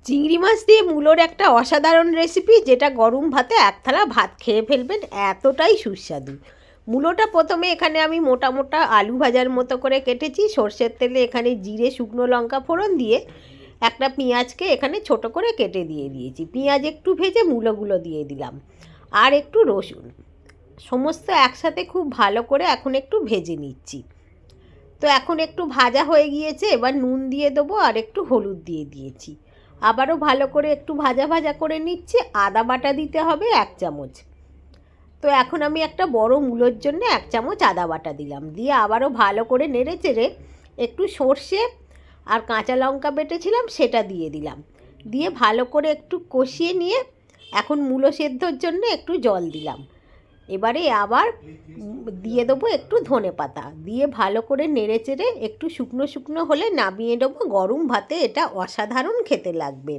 চিংড়ি মাছ দিয়ে মূলোর একটা অসাধারণ রেসিপি, যেটা গরম ভাতে এক থালা ভাত খেয়ে ফেলবেন, এতটাই সুস্বাদু। মূলোটা প্রথমে এখানে আমি মোটা মোটা আলু ভাজার মতো করে কেটেছি। সর্ষের তেলে এখানে জিরে শুকনো লঙ্কা ফোড়ন দিয়ে একটা পেঁয়াজকে এখানে ছোট করে কেটে দিয়ে দিয়েছি। পেঁয়াজ একটু ভেজে মূলোগুলো দিয়ে দিলাম, আর একটু রসুন, সমস্ত একসাথে খুব ভালো করে এখন একটু ভেজে নিচ্ছি। তো এখন একটু ভাজা হয়ে গিয়েছে, এবার নুন দিয়ে দেবো আর একটু হলুদ দিয়ে দিয়েছি। আবারও ভালো করে একটু ভাজা ভাজা করে নিচ্ছি। আদা বাটা দিতে হবে 1 চামচ। তো এখন আমি একটা বড় মূলোর জন্য 1 চামচ আদা বাটা দিলাম, দিয়ে আবারও ভালো করে নেড়ে চেড়ে একটু সর্ষে আর কাঁচা লঙ্কা বেটেছিলাম সেটা দিয়ে দিলাম, দিয়ে ভালো করে একটু কষিয়ে নিয়ে এখন মূলো সেদ্ধর জন্য একটু জল দিলাম। এবারে আবার দিয়ে দেবো একটু ধনে পাতা, দিয়ে ভালো করে নেড়ে চেড়ে একটু শুকনো শুকনো হলে নামিয়ে দেবো। গরম ভাতে এটা অসাধারণ খেতে লাগবে।